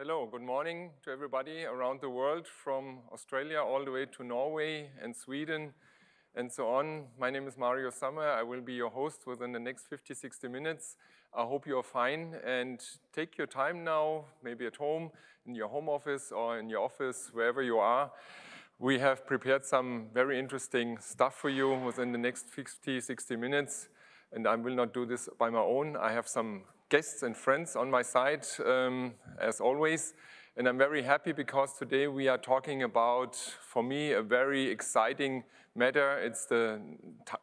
Hello, good morning to everybody around the world, from Australia all the way to Norway and Sweden and so on. My name is Mario Sommer. I will be your host within the next 50-60 minutes. I hope you're fine and take your time now, maybe at home, in your home office or in your office, wherever you are. We have prepared some very interesting stuff for you within the next 50-60 minutes, and I will not do this by my own. I have some guests and friends on my side, as always. And I'm very happy because today we are talking about, for me, a very exciting matter. It's the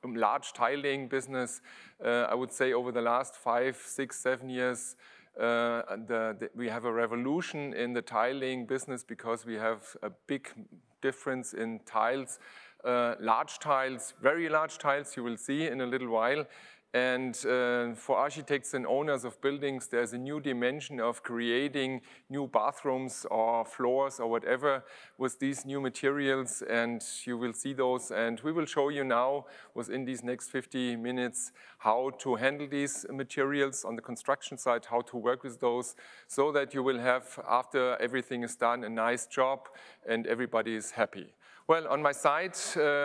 large tiling business. I would say over the last 5, 6, 7 years, we have a revolution in the tiling business because we have a big difference in tiles. Large tiles, very large tiles, you will see in a little while. And for architects and owners of buildings, there's a new dimension of creating new bathrooms or floors or whatever with these new materials, and you will see those. And we will show you now, within these next 50 minutes, how to handle these materials on the construction site, how to work with those, so that you will have, after everything is done, a nice job and everybody is happy. Well, on my side,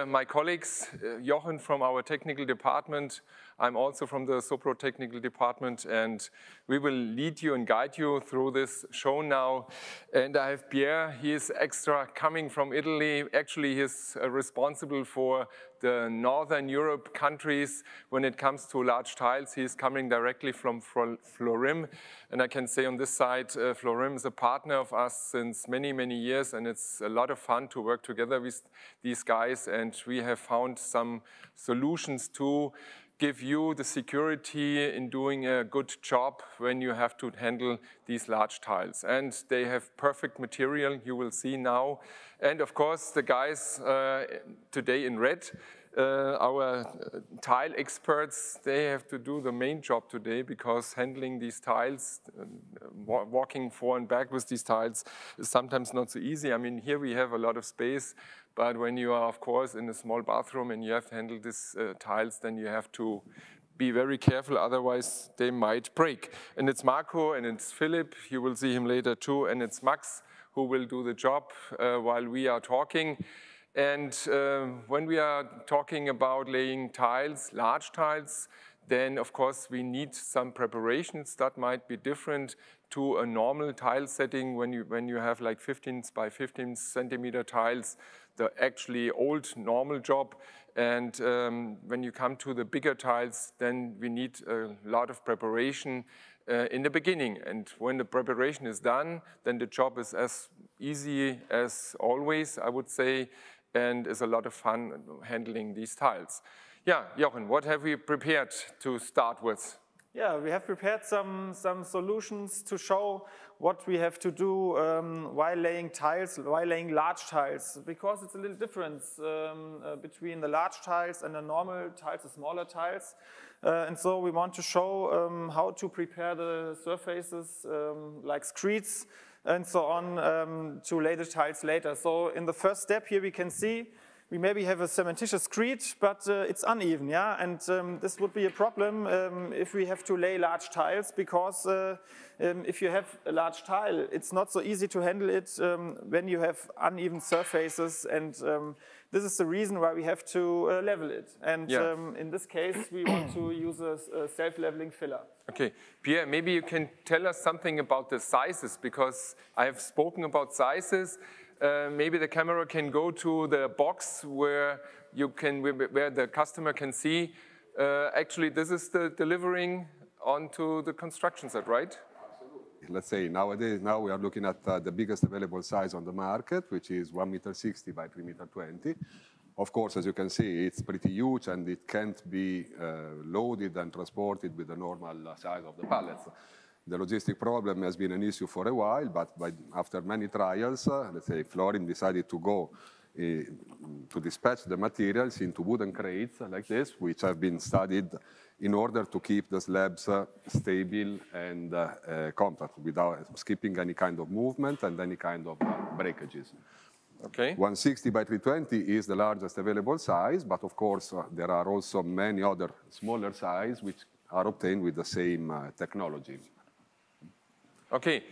my colleagues, Jochen from our technical department, I'm also from the Sopro technical department, and we will lead you and guide you through this show now. And I have Pierre, he is extra coming from Italy. Actually, he's responsible for the Northern Europe countries when it comes to large tiles. He's coming directly from FLORIM. And I can say on this side, FLORIM is a partner of us since many, many years, and it's a lot of fun to work together with these guys. And we have found some solutions to give you the security in doing a good job when you have to handle these large tiles. And they have perfect material, you will see now. And of course, the guys today in red, our tile experts, they have to do the main job today because handling these tiles, walking forward and back with these tiles is sometimes not so easy. I mean, here we have a lot of space, but when you are, of course, in a small bathroom and you have to handle these tiles, then you have to be very careful, otherwise they might break. And it's Marco and it's Philip, you will see him later too, and it's Max who will do the job while we are talking. And when we are talking about laying tiles, large tiles, then of course we need some preparations that might be different to a normal tile setting when you have like 15 by 15 centimeter tiles, the actually old normal job. And when you come to the bigger tiles, then we need a lot of preparation in the beginning. And when the preparation is done, then the job is as easy as always, I would say, and is a lot of fun handling these tiles. Yeah, Jochen, what have we prepared to start with? Yeah, we have prepared some solutions to show what we have to do while laying tiles, while laying large tiles, because it's a little difference between the large tiles and the normal tiles, the smaller tiles. And so we want to show how to prepare the surfaces like screeds and so on to lay the tiles later. So in the first step here we can see we maybe have a cementitious screed, but it's uneven, yeah? And this would be a problem if we have to lay large tiles, because if you have a large tile, it's not so easy to handle it when you have uneven surfaces, and this is the reason why we have to level it. And yeah. In this case, we want to use a self-leveling filler. Okay, Pierre, maybe you can tell us something about the sizes, because I have spoken about sizes. Maybe the camera can go to the box where the customer can see. Actually, this is the delivering onto the construction site, right? Absolutely. Let's say nowadays, now we are looking at the biggest available size on the market, which is 1.60 m by 3.20 m. Of course, as you can see, it's pretty huge and it can't be loaded and transported with the normal size of the pallets. The logistic problem has been an issue for a while, but after many trials, let's say FLORIM decided to go to dispatch the materials into wooden crates like this, which have been studied in order to keep the slabs stable and compact without skipping any kind of movement and any kind of breakages. Okay. 160 by 320 is the largest available size, but of course there are also many other smaller sizes which are obtained with the same technology. Okay,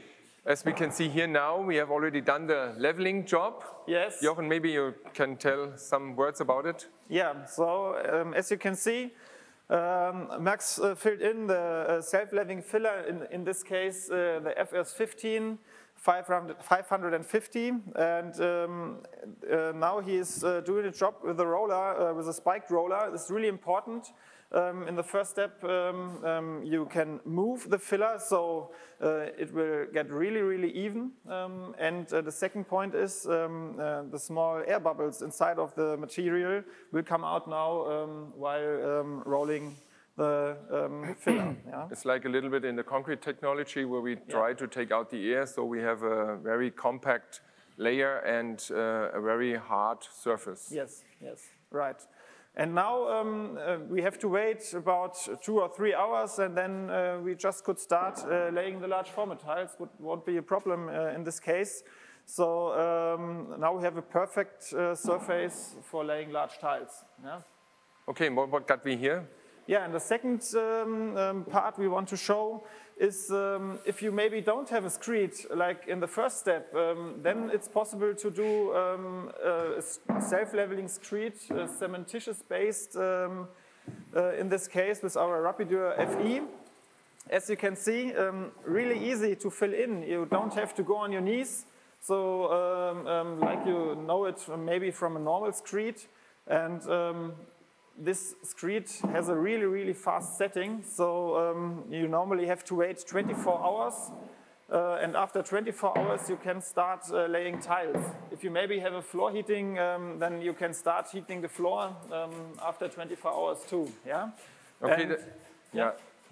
As we can see here now, we have already done the leveling job. Yes. Jochen, maybe you can tell some words about it. Yeah, so as you can see, Max filled in the self-leveling filler, in this case the FS15 550, and now he is doing a job with a roller, with a spiked roller. It's really important. In the first step, you can move the filler, so it will get really, really even. And the second point is the small air bubbles inside of the material will come out now while rolling the filler. Yeah? It's like a little bit in the concrete technology where we try to take out the air, so we have a very compact layer and a very hard surface. Yes, yes, right. And now we have to wait about 2 or 3 hours, and then we just could start laying the large format tiles. Won't be a problem in this case. So now we have a perfect surface for laying large tiles. Yeah? Okay, what got we here? Yeah, and the second part we want to show is if you maybe don't have a screed, like in the first step, then it's possible to do a self-leveling screed, cementitious-based, in this case with our Rapidur FE. As you can see, really easy to fill in. You don't have to go on your knees, so like you know it maybe from a normal screed. And this screed has a really, really fast setting, so you normally have to wait 24 hours, and after 24 hours you can start laying tiles. If you maybe have a floor heating, then you can start heating the floor after 24 hours too. Yeah. Okay.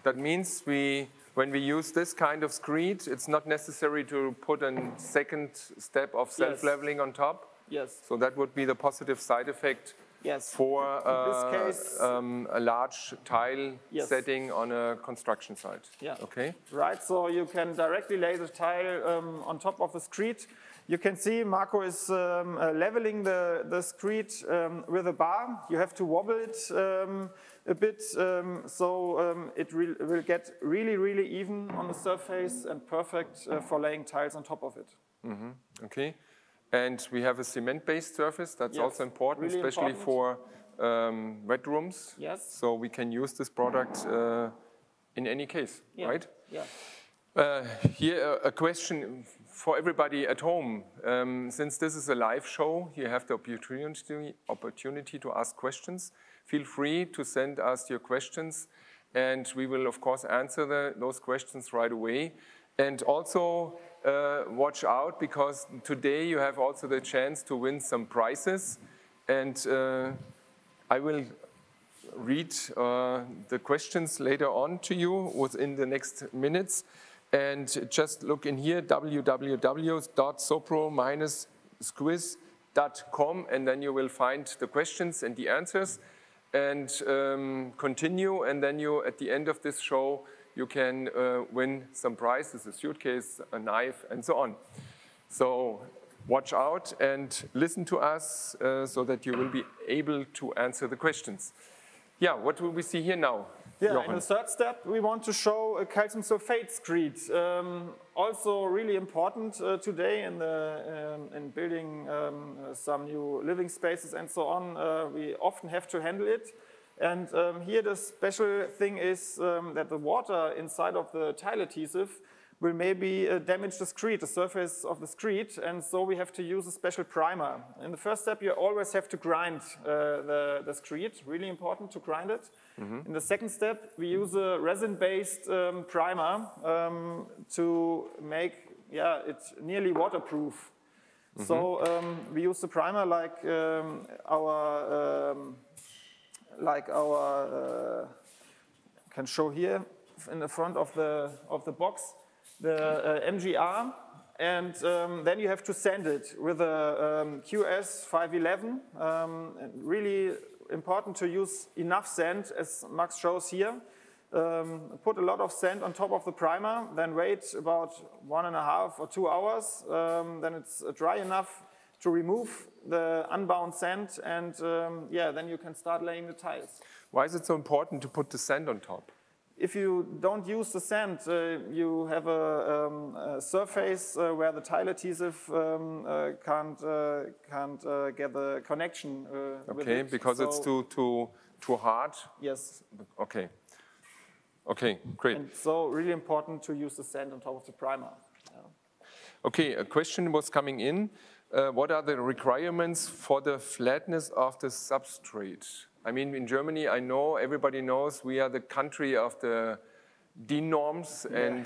That means when we use this kind of screed, it's not necessary to put a second step of self-leveling on top. Yes. So that would be the positive side effect. Yes. For in this case, a large tile setting on a construction site. Yeah. Okay. Right. So you can directly lay the tile on top of the screed. You can see Marco is leveling the screed with a bar. You have to wobble it a bit, so it will get really, really even on the surface and perfect for laying tiles on top of it. Mm-hmm. Okay. And we have a cement-based surface. That's also important, really especially for wet rooms. Yes. So we can use this product in any case, right? Yeah. Here a question for everybody at home. Since this is a live show, you have the opportunity to ask questions. Feel free to send us your questions, and we will, of course, answer those questions right away. And also, watch out, because today you have also the chance to win some prizes. And I will read the questions later on to you within the next minutes. And just look in here, www.sopro-squiz.com, and then you will find the questions and the answers. And continue, and then you, at the end of this show, you can win some prizes, a suitcase, a knife, and so on. So watch out and listen to us so that you will be able to answer the questions. Yeah, what will we see here now? Yeah, Jochen? in the third step, we want to show a calcium sulfate screed. Also really important today in building some new living spaces and so on. We often have to handle it. And here the special thing is that the water inside of the tile adhesive will maybe damage the screed, the surface of the screed, and so we have to use a special primer. In the first step, you always have to grind the screed, really important to grind it. Mm-hmm. In the second step, we use a resin-based primer to make it nearly waterproof. Mm-hmm. So we use the primer like our can show here in the front of the box, the MGR, and then you have to sand it with a QS 511. Really important to use enough sand, as Max shows here. Put a lot of sand on top of the primer, then wait about 1.5 or 2 hours. Then it's dry enough to remove the unbound sand, and then you can start laying the tiles. Why is it so important to put the sand on top? if you don't use the sand, you have a surface where the tile adhesive can't get the connection with it. Because it's too hard? Yes. Okay. Okay, great. And so really important to use the sand on top of the primer. Yeah. Okay, a question was coming in. What are the requirements for the flatness of the substrate? I mean, in Germany, I know, everybody knows, we are the country of the DIN norms, and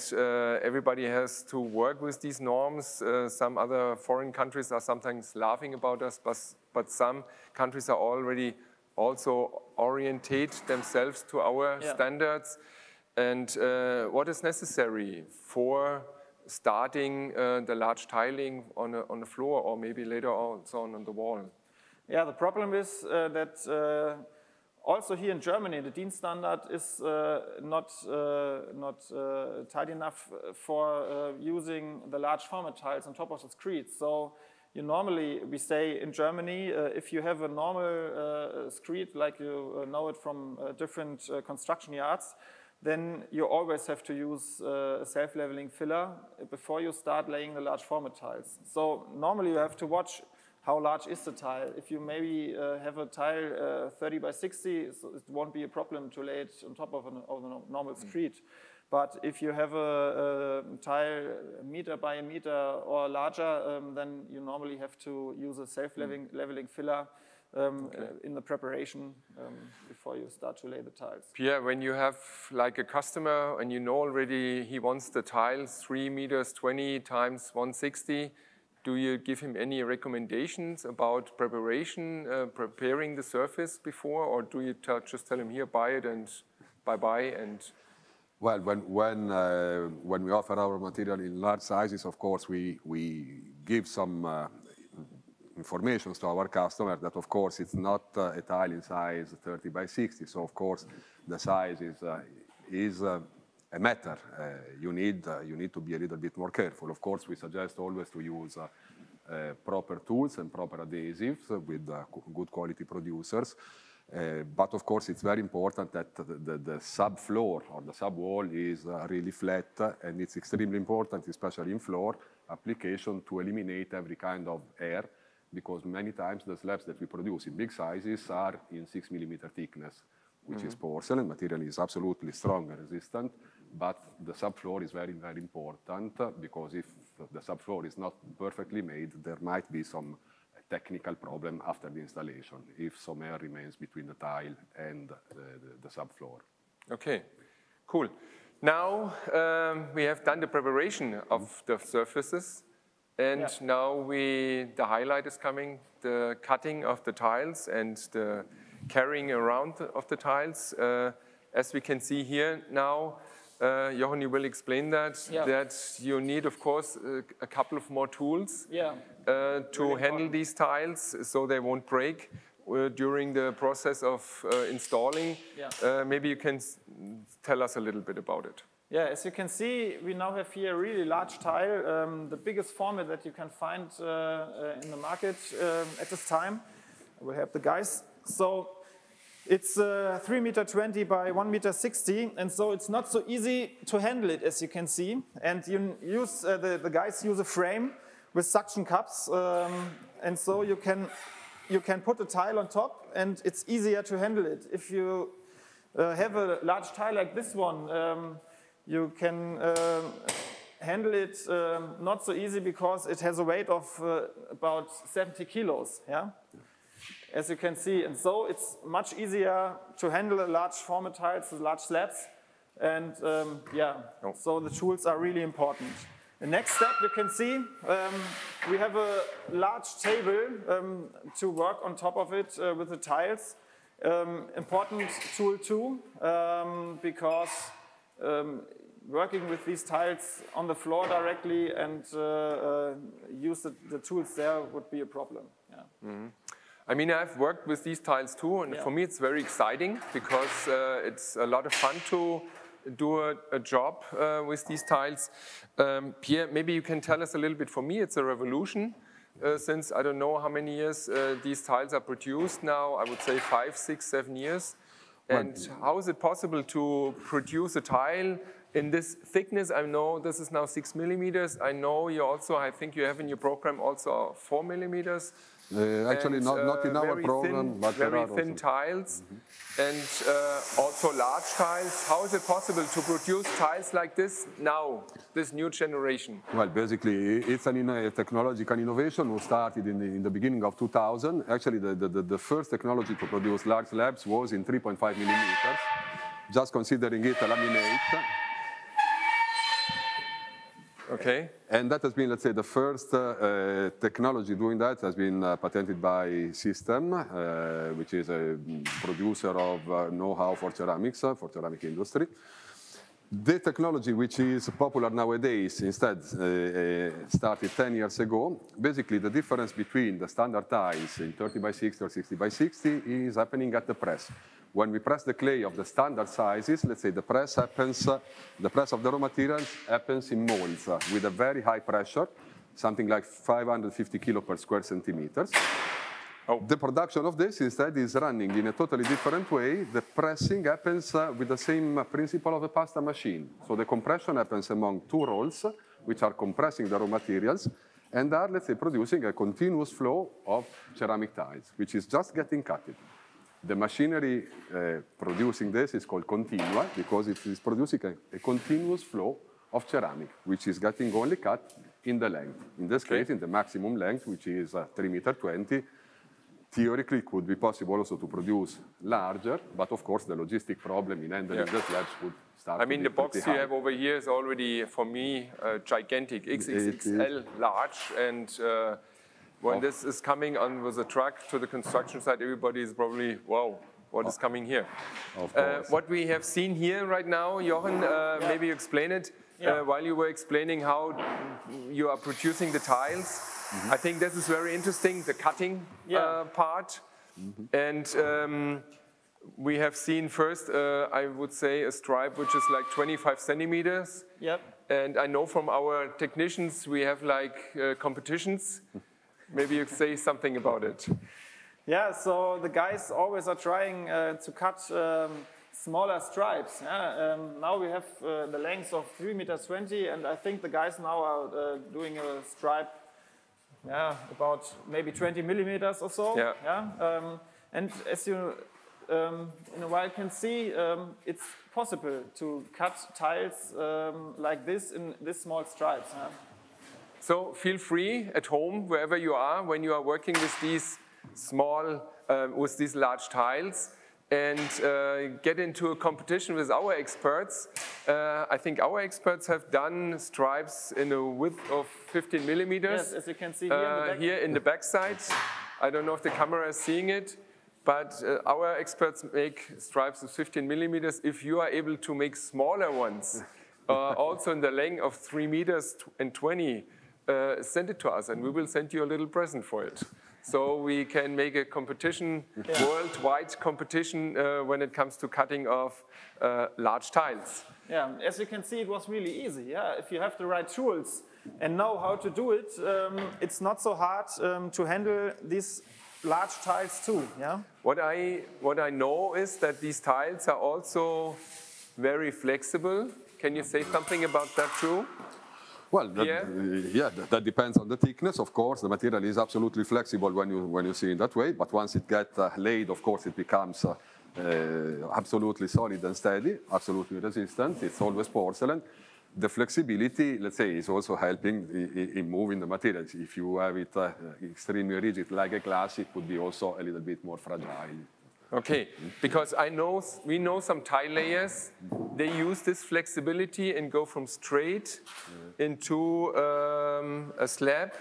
everybody has to work with these norms. Some other foreign countries are sometimes laughing about us, but some countries are already also orientate themselves to our standards. And what is necessary for starting the large tiling on the floor, or maybe later also on the wall? Yeah, the problem is that also here in Germany, the DIN standard is not tight enough for using the large format tiles on top of the screeds. So we say in Germany, if you have a normal screed, like you know it from different construction yards, then you always have to use a self-leveling filler before you start laying the large format tiles. So normally you have to watch how large is the tile. If you maybe have a tile 30 by 60, so it won't be a problem to lay it on top of a normal screed. But if you have a tile a meter by a meter or larger, then you normally have to use a self-leveling filler in the preparation before you start to lay the tiles. Pierre, when you have like a customer and you know already he wants the tiles 3 meters 20 times 160, do you give him any recommendations about preparation, preparing the surface before, or do you just tell him, here, buy it and bye-bye? And well, when we offer our material in large sizes, of course, we give some information to our customer that, of course, it's not a tile in size 30 by 60. So, of course, the size is a matter. You need to be a little bit more careful. Of course, we suggest always to use proper tools and proper adhesives with good quality producers. But of course, it's very important that the subfloor or the subwall is really flat, and it's extremely important, especially in floor application, to eliminate every kind of air, because many times the slabs that we produce in big sizes are in 6 millimeter thickness, which is porcelain. Material is absolutely strong and resistant, but the subfloor is very, very important, because if the subfloor is not perfectly made, there might be some technical problem after the installation, if some air remains between the tile and the subfloor. Okay, cool. Now we have done the preparation of the surfaces, and now the highlight is coming, the cutting of the tiles and the carrying around of the tiles. As we can see here now, Jochen, you will explain that, that you need, of course, a couple of more tools to handle these tiles so they won't break during the process of installing. Maybe you can tell us a little bit about it. Yeah, as you can see, we now have here a really large tile, the biggest format that you can find in the market at this time. We have the guys. So it's 3 meter 20 by 1 meter 60, and so it's not so easy to handle it, as you can see. And you use the guys use a frame with suction cups, and so you can put a tile on top, and it's easier to handle it. If you have a large tile like this one, you can handle it not so easy, because it has a weight of about 70 kilos. As you can see, and so it's much easier to handle large format tiles, large slabs, and so the tools are really important. The next step, you can see, we have a large table to work on top of it with the tiles. Important tool too, because working with these tiles on the floor directly and use the tools there would be a problem. I mean, I've worked with these tiles too, and for me it's very exciting, because it's a lot of fun to do a job with these tiles. Pierre, maybe you can tell us a little bit. For me, it's a revolution, since I don't know how many years these tiles are produced now. I would say 5, 6, 7 years. And how is it possible to produce a tile in this thickness? I know this is now 6 millimeters. I know you also, I think you have in your program also 4 millimeters. Actually, and, not in our program, thin, but very thin tiles, and also large tiles. How is it possible to produce tiles like this now, this new generation? Well, basically, it's a technological innovation. We started in the beginning of 2000. Actually, the first technology to produce large slabs was in 3.5 millimeters, just considering it a laminate. Okay. And that has been, let's say, the first technology doing that has been patented by System, which is a producer of know-how for ceramics, for ceramic industry. The technology which is popular nowadays instead started 10 years ago. Basically, the difference between the standard tiles in 30 by 60 or 60 by 60 is happening at the press. When we press the clay of the standard sizes, let's say the press of the raw materials happens in molds with a very high pressure, something like 550 kilo per square centimeters. Oh. The production of this instead is running in a totally different way. The pressing happens with the same principle of a pasta machine. So the compression happens among two rolls, which are compressing the raw materials, and are, let's say, producing a continuous flow of ceramic tiles, which is just getting cutted. The machinery producing this is called continua because it is producing a continuous flow of ceramic, which is getting only cut in the length. In this case, in the maximum length, which is 3.20 meters. Theoretically, it could be possible also to produce larger, but of course, the logistic problem in handling the slabs would start. I mean, the box you have over here is already, for me, gigantic, XXXL large, and when this is coming on with a truck to the construction site, everybody is probably, wow, what is coming here? Of course. What we have seen here right now, Jochen, maybe you explain it while you were explaining how you are producing the tiles. I think this is very interesting, the cutting part. And we have seen first, I would say, a stripe which is like 25 centimeters. Yep. And I know from our technicians we have like competitions. Maybe you say something about it. Yeah, so the guys always are trying to cut smaller stripes. Now we have the length of 3.20 meters, and I think the guys now are doing a stripe about maybe 20 millimeters or so. And as you in a while can see, it's possible to cut tiles like this in this small stripes. So feel free at home, wherever you are, when you are working with these small, with these large tiles, and get into a competition with our experts. I think our experts have done stripes in a width of 15 millimeters. Yes, as you can see here in the back. Here in the back side. I don't know if the camera is seeing it, but our experts make stripes of 15 millimeters. If you are able to make smaller ones, also in the length of 3 meters and 20, send it to us and we will send you a little present for it. So we can make a competition, worldwide competition when it comes to cutting of large tiles. Yeah, as you can see, it was really easy. If you have the right tools and know how to do it, it's not so hard to handle these large tiles too. What I know is that these tiles are also very flexible. Can you say something about that too? Well, that depends on the thickness, of course. The material is absolutely flexible when you see it that way, but once it gets laid, of course, it becomes absolutely solid and steady, absolutely resistant. It's always porcelain. The flexibility, let's say, is also helping in moving the materials. If you have it extremely rigid like a glass, it could be also a little bit more fragile. Okay, because we know some tile layers, they use this flexibility and go from straight into a slab.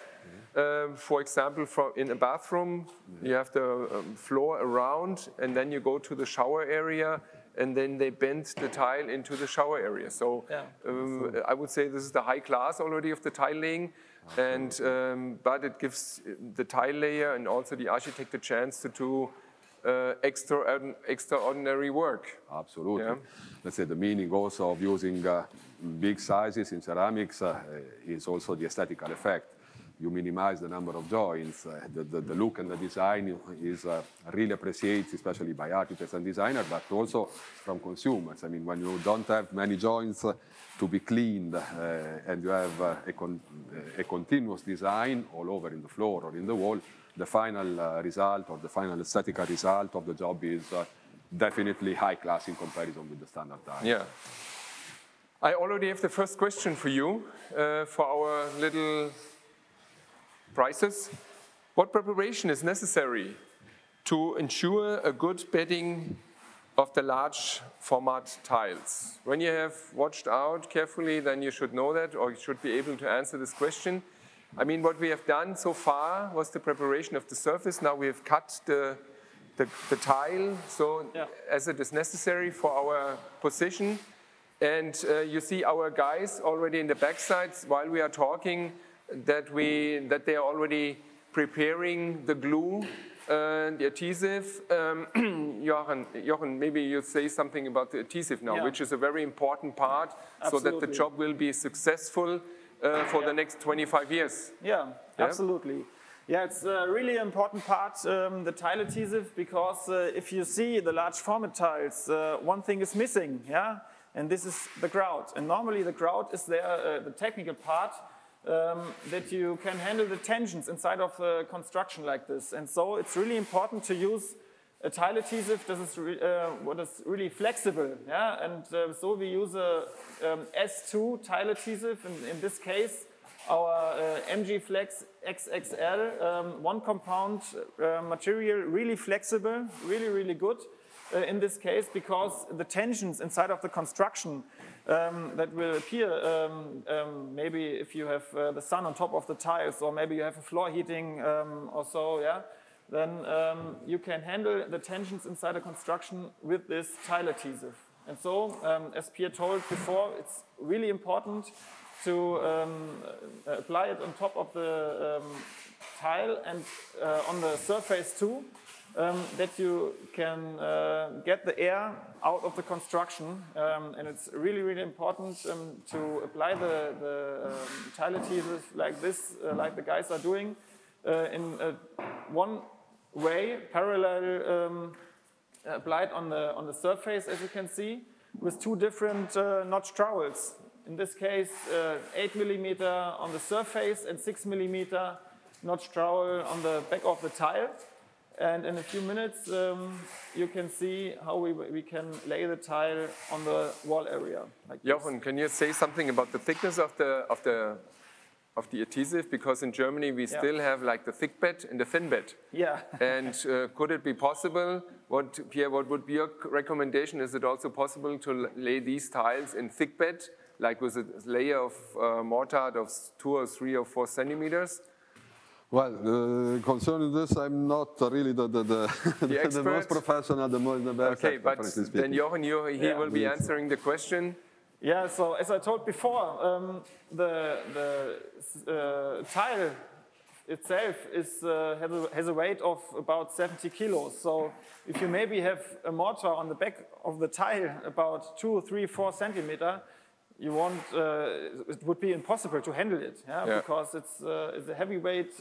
For example, in a bathroom, you have the floor around, and then you go to the shower area, and then they bend the tile into the shower area. So I would say this is the high class already of the tile laying, and but it gives the tile layer and also the architect a chance to do extraordinary work. Absolutely. Let's say the meaning also of using big sizes in ceramics is also the aesthetical effect. you minimize the number of joints. The look and the design is really appreciated, especially by architects and designers, but also from consumers. I mean, when you don't have many joints to be cleaned and you have a continuous design all over in the floor or in the wall, the final result or the final aesthetical result of the job is definitely high class in comparison with the standard tile. Yeah. I already have the first question for you, for our little prizes. What preparation is necessary to ensure a good bedding of the large format tiles? When you have watched out carefully, then you should know that, or you should be able to answer this question. I mean, what we have done so far was the preparation of the surface. Now we have cut the tile, so as it is necessary for our position. And you see our guys already in the backside while we are talking that they are already preparing the glue and the adhesive. Jochen, maybe you say something about the adhesive now, which is a very important part, so that the job will be successful for the next 25 years. Yeah, absolutely. Yeah, it's a really important part, the tile adhesive, because if you see the large format tiles, one thing is missing, and this is the grout. And normally the grout is there, the technical part, that you can handle the tensions inside of a construction like this. And so it's really important to use a tile adhesive that is what is really flexible. And so we use a S2 tile adhesive. In this case, our MG-Flex XXL, one compound material, really flexible, really good in this case, because the tensions inside of the construction that will appear, maybe if you have the sun on top of the tiles, or maybe you have a floor heating or so, then you can handle the tensions inside the construction with this tile adhesive. And so, as Pierre told before, it's really important to apply it on top of the tile and on the surface too, that you can get the air out of the construction. And it's really important to apply the tile adhesive like this, like the guys are doing, in one way, parallel, applied on the surface, as you can see, with two different notch trowels. In this case, 8 mm on the surface and 6 mm notch trowel on the back of the tile. And in a few minutes, you can see how we can lay the tile on the wall area. Like Jochen, can you say something about the thickness of the adhesive? Because in Germany we still have like the thick bed and the thin bed. Yeah. And could it be possible? Pierre, what would be your recommendation? Is it also possible to lay these tiles in thick bed, like with a layer of mortar of 2 or 3 or 4 centimeters? Well, concerning this, I'm not really the most professional, the best. Okay, but then Jochen, he will be answering the question. Yeah, so as I told before, the tile itself has a weight of about 70 kilos. So if you maybe have a mortar on the back of the tile about 2, 3, 4 centimeter, it would be impossible to handle it, because it's a heavyweight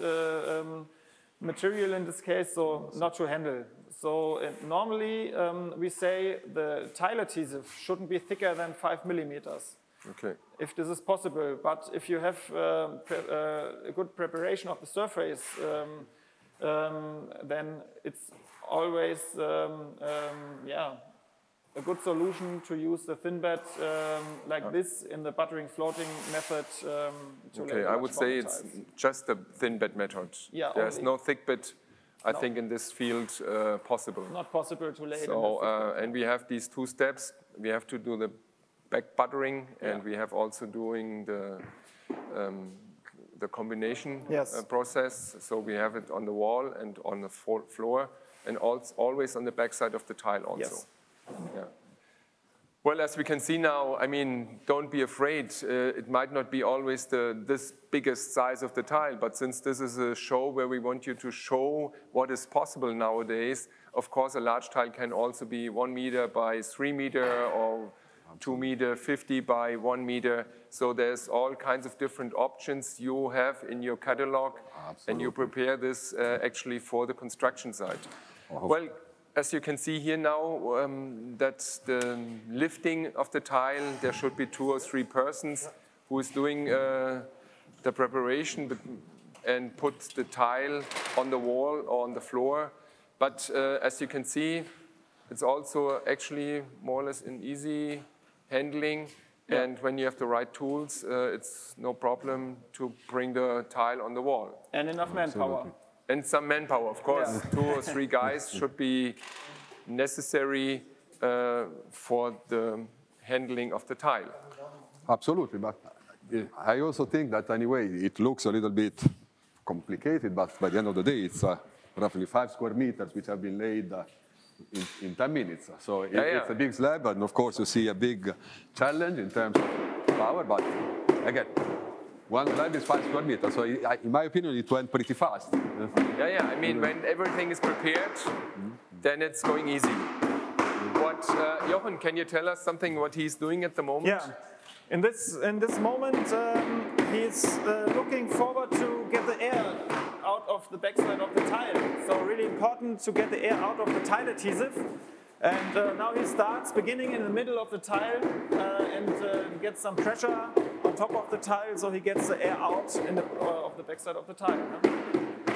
material in this case, so not to handle. So normally we say the tile adhesive shouldn't be thicker than 5 millimeters. Okay. If this is possible, but if you have a good preparation of the surface, then it's always a good solution to use the thin bed like this in the buttering floating method. Okay, I would say it's just the thin bed method. Yeah, there's no thick bed, I think, in this field possible. Not possible to lay it. So, and we have these 2 steps. We have to do the back buttering, and we have also doing the combination process. So we have it on the wall and on the floor, and always on the back side of the tile also. Yes. Yeah. Well, as we can see now, I mean, don't be afraid. It might not be always this biggest size of the tile, but since this is a show where we want you to show what is possible nowadays, of course, a large tile can also be 1 meter by 3 meter or 2.50 m by 1 meter. So there's all kinds of different options you have in your catalog, and you prepare this actually for the construction site. Well, as you can see here now, that's the lifting of the tile. There should be 2 or 3 persons who is doing the preparation and put the tile on the wall or on the floor. But as you can see, it's also actually more or less an easy handling. Yeah. And when you have the right tools, it's no problem to bring the tile on the wall. And enough manpower. And some manpower, of course. Yeah. 2 or 3 guys should be necessary for the handling of the tile. Absolutely, but I also think that anyway, it looks a little bit complicated, but by the end of the day, it's roughly 5 square meters which have been laid in 10 minutes. So it's a big slab, and of course you see a big challenge in terms of power, but again, one slab is 5 square meters, so in my opinion it went pretty fast. Yeah, I mean, when everything is prepared, then it's going easy. What, Jochen, can you tell us something what he's doing at the moment? Yeah. In this moment, he's looking forward to get the air out of the backside of the tile. So really important to get the air out of the tile adhesive. And now he starts beginning in the middle of the tile and gets some pressure on top of the tile, so he gets the air out of the backside of the tile.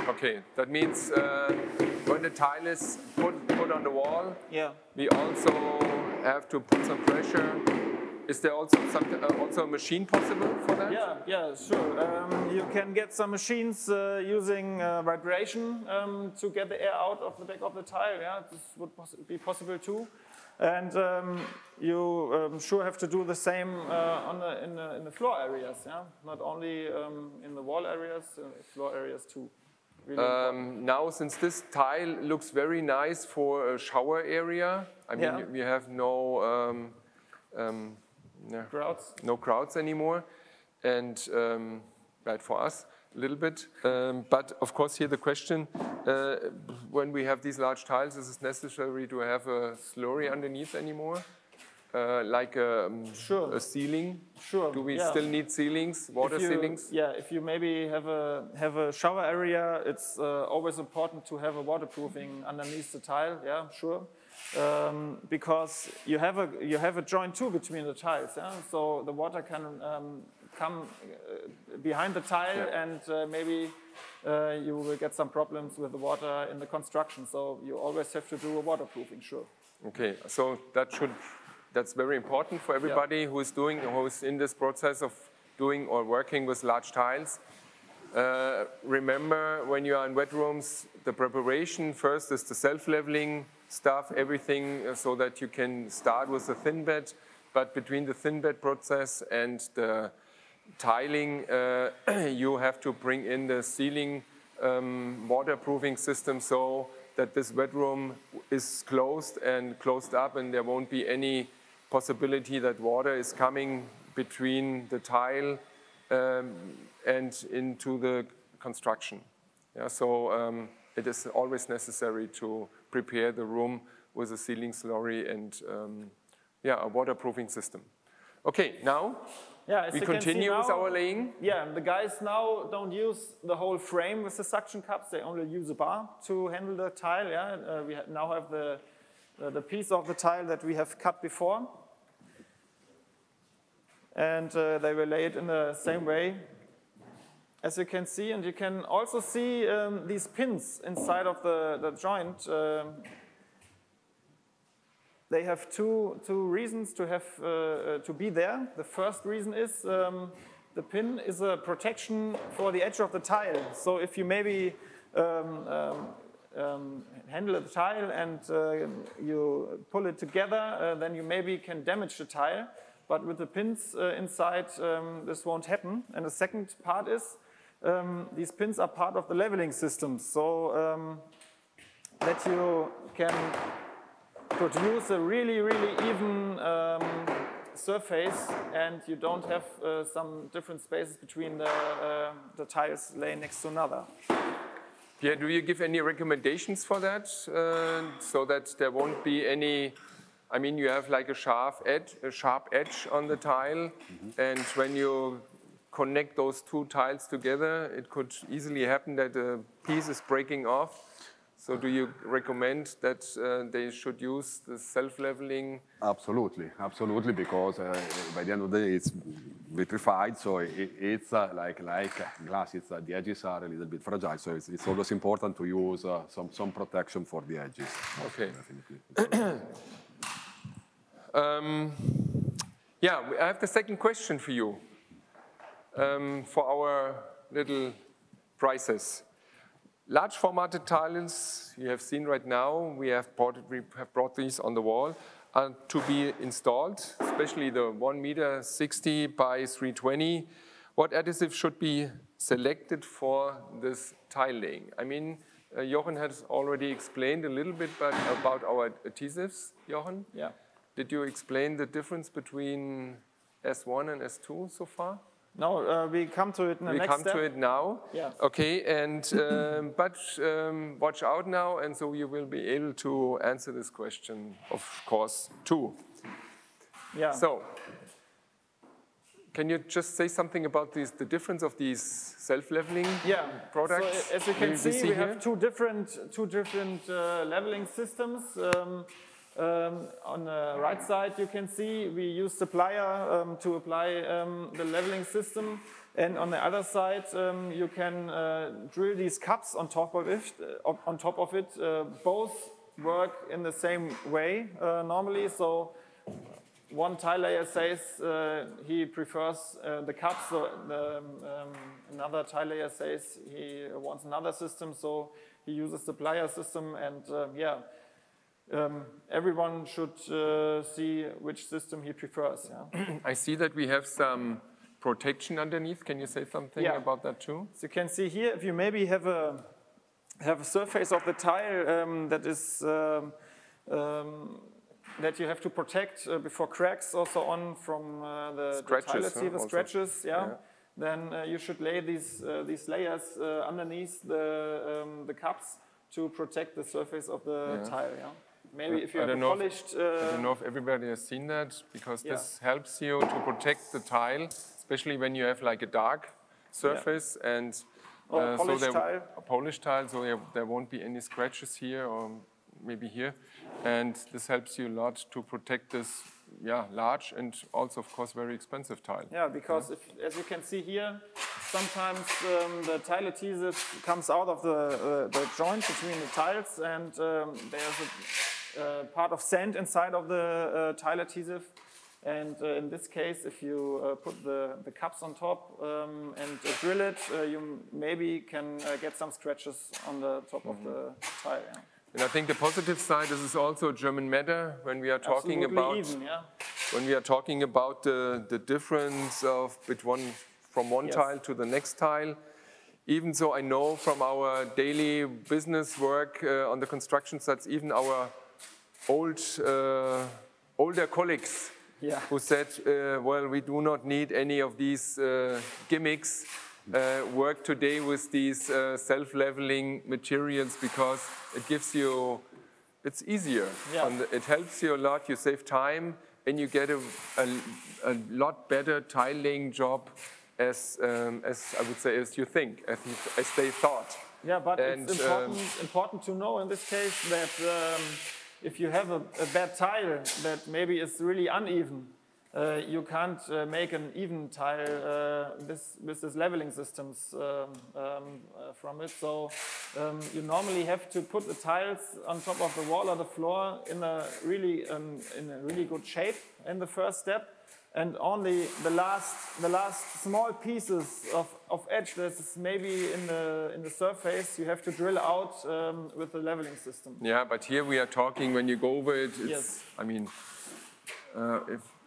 Okay, that means when the tile is put on the wall, we also have to put some pressure. Is there also also a machine possible for that? Yeah, sure. You can get some machines using vibration to get the air out of the back of the tile. Yeah, this would be possible too. And you sure have to do the same in the floor areas. Yeah, not only in the wall areas, floor areas too. Really now, since this tile looks very nice for a shower area, I mean, we have no crowds anymore, and right for us a little bit. But of course, here the question: when we have these large tiles, is it necessary to have a slurry underneath anymore, like a ceiling? Sure. Do we still need ceilings, water ceilings? Yeah. If you maybe have a shower area, it's always important to have a waterproofing underneath the tile. Yeah, sure. Because you have a joint too between the tiles, so the water can come behind the tile, and maybe you will get some problems with the water in the construction. So you always have to do a waterproofing, sure. Okay, so that's very important for everybody who is in this process of doing or working with large tiles. Remember, when you are in wet rooms, the preparation first is the self-leveling stuff, everything so that you can start with the thin bed, but between the thin bed process and the tiling, you have to bring in the ceiling waterproofing system so that this wet room is closed and closed up, and there won't be any possibility that water is coming between the tile and into the construction. Yeah, so it is always necessary to prepare the room with a ceiling slurry and a waterproofing system. Okay, now we continue with our laying. Yeah, the guys now don't use the whole frame with the suction cups. They only use a bar to handle the tile. Yeah, we now have the piece of the tile that we have cut before, and they will lay it in the same way, as you can see. And you can also see these pins inside of the joint. They have two reasons to have to be there. The first reason is the pin is a protection for the edge of the tile. So if you maybe handle the tile and you pull it together, then you maybe can damage the tile. But with the pins inside, this won't happen. And the second part is these pins are part of the leveling system, so that you can produce a really, really even surface, and you don't have some different spaces between the tiles laying next to another. Yeah, do you give any recommendations for that, so that there won't be any I mean, you have like a sharp edge on the tile, and when you connect those two tiles together, it could easily happen that a piece is breaking off. So do you recommend that they should use the self-leveling? Absolutely, absolutely, because by the end of the day, it's vitrified, so it's like glass. It's the edges are a little bit fragile, so it's always important to use some protection for the edges. Okay. Yeah, I have the second question for you for our little prizes. Large formatted tiles you have seen right now, we have brought these on the wall, are to be installed, especially the 1.60 m by 320. What adhesive should be selected for this tile laying? I mean, Jochen has already explained a little bit about our adhesives, Jochen. Yeah. Did you explain the difference between S1 and S2 so far? No, we come to it in the next step. We come to it now. Yeah. Okay, and but watch out now, and so you will be able to answer this question, of course, too. Yeah. So, can you just say something about the difference of these self-leveling products? So as you can see, we have two different leveling systems. On the right side, you can see we use supplier to apply the leveling system, and on the other side, you can drill these cups on top of it. Both work in the same way normally. So one tile layer says he prefers the cups. So another tile layer says he wants another system. So he uses supplier system, and everyone should see which system he prefers. Yeah. I see that we have some protection underneath. Can you say something about that too? So you can see here, if you maybe have a surface of the tile that is that you have to protect before cracks or so on from the scratches, then you should lay these layers underneath the cups to protect the surface of the tile. Yeah. Maybe if you have a polished... I don't know if everybody has seen that, because this helps you to protect the tile, especially when you have like a dark surface and a polished tile, so there won't be any scratches here or maybe here. And this helps you a lot to protect this large and also, of course, very expensive tile. Yeah, because as you can see here, sometimes the tile adhesive comes out of the joint between the tiles, and there's a part of sand inside of the tile adhesive. And in this case, if you put the cups on top and drill it, you maybe can get some scratches on the top of the tile. Yeah. And I think the positive side is also a German matter when we are talking about the difference of from one tile to the next tile. Even so, I know from our daily business work on the construction sites, even our older colleagues who said, well, we do not need any of these gimmicks, work today with these self-leveling materials, because it gives you, it's easier. It helps you a lot, you save time, and you get a lot better tile laying job as I would say, as you think, as they thought. Yeah, but it's important to know in this case that if you have a bad tile that maybe is really uneven, you can't make an even tile with this leveling systems from it. So you normally have to put the tiles on top of the wall or the floor in a really good shape in the first step, and only the last small pieces of edge that is maybe in the surface you have to drill out with the leveling system. Yeah, but here we are talking, when you go over it, it's, I mean,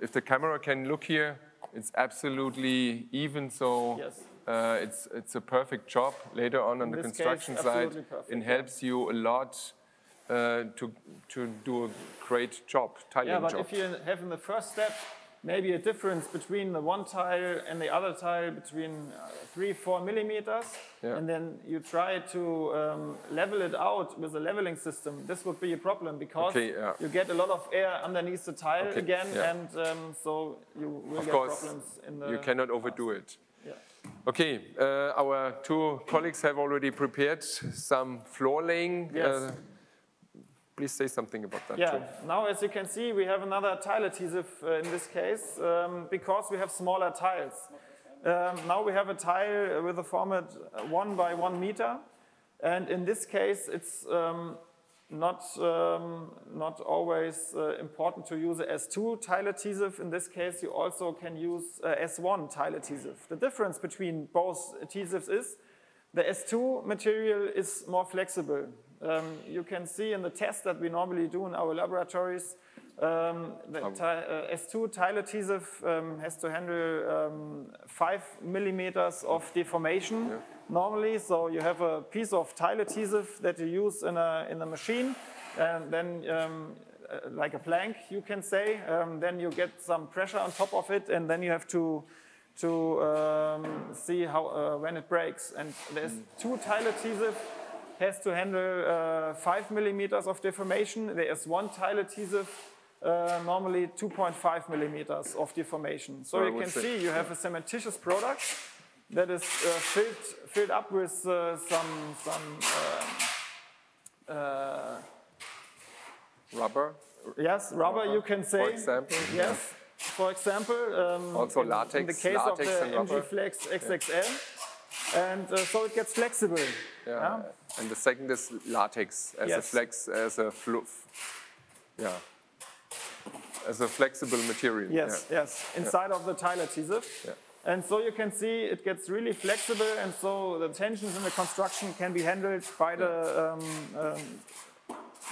if the camera can look here, it's absolutely even, so it's a perfect job later on the construction site. It helps you a lot to do a great job, tiling job. Yeah, but if you have in the first step maybe a difference between the one tile and the other tile between 3-4 millimeters, and then you try to level it out with a leveling system, this would be a problem because you get a lot of air underneath the tile again, and so you will get problems in the... You cannot overdo it. Okay, our two colleagues have already prepared some floor laying. Yes. Please say something about that too. Now as you can see, we have another tile adhesive in this case because we have smaller tiles. Now we have a tile with a format 1 by 1 meter, and in this case it's not always important to use a S2 tile adhesive. In this case you also can use S1 tile adhesive. The difference between both adhesives is the S2 material is more flexible. You can see in the test that we normally do in our laboratories, S2 tile adhesive has to handle 5 millimeters of deformation normally. So you have a piece of tile adhesive that you use in a machine, and then like a plank, you can say. Then you get some pressure on top of it, and then you have to see how when it breaks. And there's two tile adhesive has to handle 5 millimeters of deformation. There is one tile adhesive, normally 2.5 millimeters of deformation. So you can see you have a cementitious product that is filled up with some rubber. Yes, rubber, you can say. For example. Yes. For example, also latex. In the case of the VarioFlex XXL. And so it gets flexible. And the second is latex as a flex, as a as a flexible material. Yes, inside of the tile adhesive. And so you can see it gets really flexible, and so the tensions in the construction can be handled by the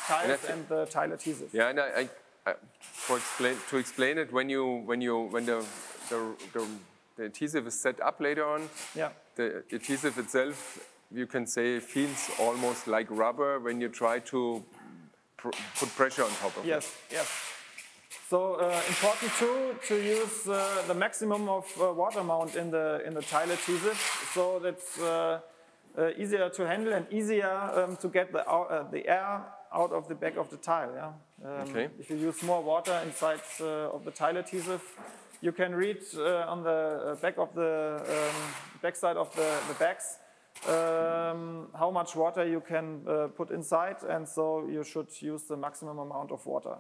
tiles and the tile adhesive. Yeah, and to explain it, when the adhesive is set up later on, the adhesive itself, you can say, feels almost like rubber when you try to put pressure on top of it. Yes. So important too to use the maximum of water amount in the tile adhesive, so that's easier to handle and easier to get the air out of the back of the tile. If you use more water inside of the tile adhesive, you can read on the back of the backside of the bags how much water you can put inside, and so you should use the maximum amount of water.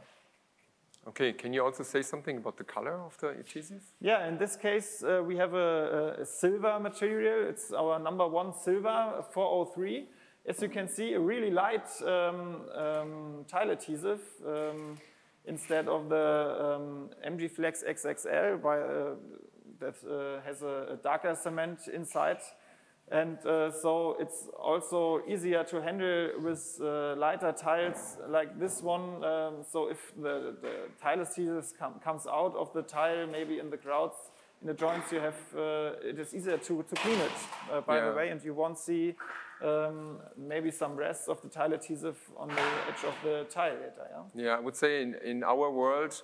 Okay, can you also say something about the color of the adhesive? Yeah, in this case we have a silver material. It's our #1 silver, 403. As you can see, a really light tile adhesive instead of the VarioFlex XXL that has a darker cement inside. And so it's also easier to handle with lighter tiles like this one. So if the tile adhesive comes out of the tile, maybe in the grouts, in the joints, you have it is easier to clean it, by the way, and you won't see maybe some rests of the tile adhesive on the edge of the tile later. Yeah, I would say in our world,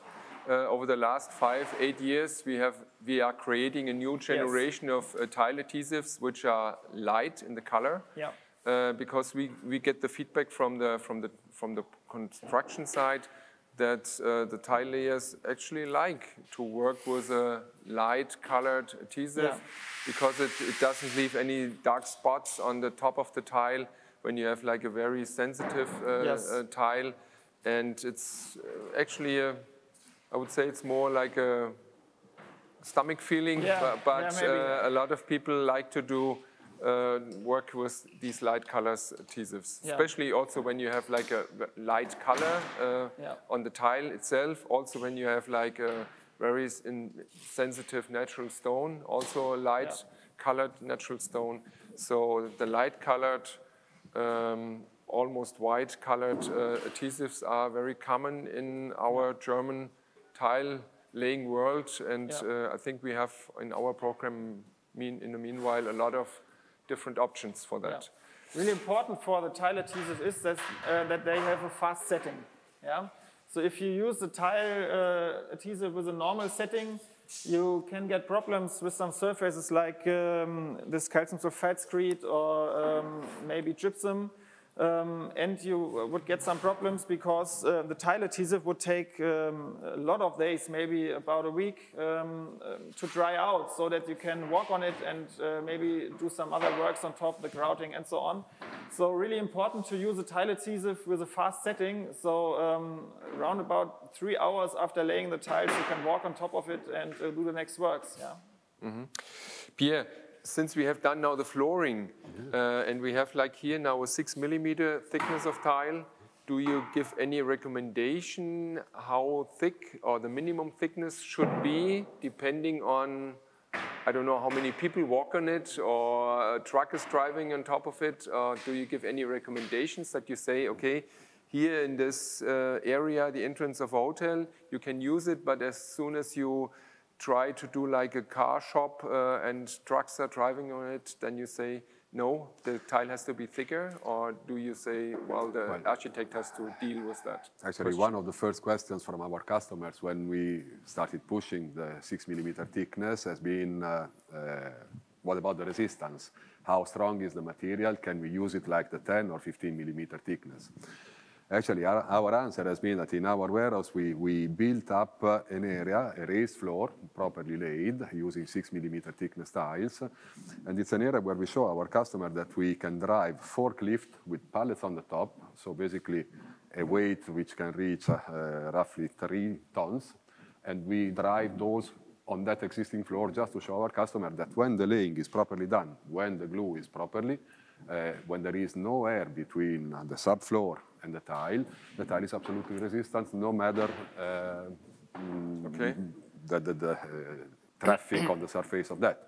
over the last 5-8 years, we are creating a new generation of tile adhesives which are light in the color. Because we get the feedback from the construction side that the tile layers actually like to work with a light colored adhesive because it doesn't leave any dark spots on the top of the tile when you have like a very sensitive tile, and it's actually I would say it's more like a stomach feeling, but a lot of people like to do work with these light colors adhesives, especially also when you have like a light color on the tile itself, also when you have like a very sensitive natural stone, also a light colored natural stone. So the light colored, almost white colored adhesives are very common in our German tile laying world, and I think we have in our program in the meanwhile a lot of different options for that. Really important for the tile adhesive is that they have a fast setting. So if you use the tile adhesive with a normal setting, you can get problems with some surfaces like this calcium sulfide screed or maybe gypsum. And you would get some problems because the tile adhesive would take a lot of days, maybe about a week, to dry out so that you can walk on it and maybe do some other works on top, the grouting and so on. So really important to use a tile adhesive with a fast setting. So around about 3 hours after laying the tiles, you can walk on top of it and do the next works. Yeah. Mm-hmm. Pierre, since we have done now the flooring and we have like here now a 6 millimeter thickness of tile, do you give any recommendation how thick or the minimum thickness should be depending on, I don't know how many people walk on it or a truck is driving on top of it? Do you give any recommendations that you say, okay, here in this area, the entrance of a hotel, you can use it, but as soon as you try to do like a car shop and trucks are driving on it, then you say, no, the tile has to be thicker? Or do you say, well, the architect has to deal with that? Actually, one of the first questions from our customers when we started pushing the 6 millimeter thickness has been, what about the resistance? How strong is the material? Can we use it like the 10 or 15 millimeter thickness? Actually, our answer has been that in our warehouse, we built up an area, a raised floor, properly laid, using 6 millimeter thickness tiles. And it's an area where we show our customer that we can drive forklift with pallets on the top. So basically, a weight which can reach roughly 3 tons. And we drive those on that existing floor just to show our customer that when the laying is properly done, when the glue is properly, when there is no air between the subfloor and the tile is absolutely resistant, no matter the traffic on the surface of that.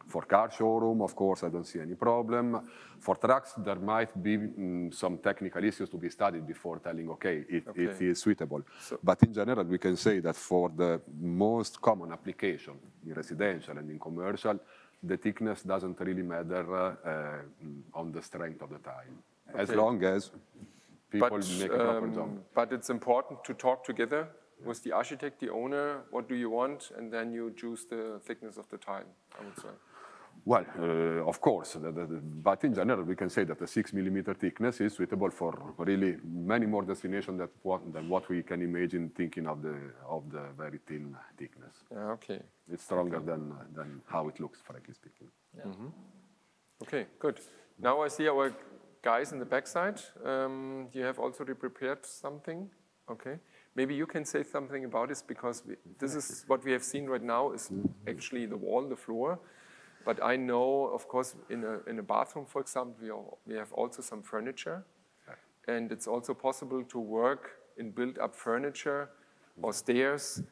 For car showroom, of course, I don't see any problem. For trucks, there might be some technical issues to be studied before telling, okay, it is suitable. So, but in general, we can say that for the most common application in residential and in commercial, the thickness doesn't really matter on the strength of the tile, as long as people make a proper job. But it's important to talk together with the architect, the owner, what do you want, and then you choose the thickness of the tile, I would say. Well, of course, but in general, we can say that the 6 millimeter thickness is suitable for really many more destinations than what we can imagine thinking of the very thin thickness. Yeah, okay. It's stronger than how it looks, frankly speaking. Yeah. Mm-hmm. Okay, good. Now I see our guys in the backside. You have already prepared something. Okay. Maybe you can say something about this because this is what we have seen right now is actually the wall, the floor. But I know, of course, in a bathroom, for example, we have also some furniture. And it's also possible to work in built-up furniture or stairs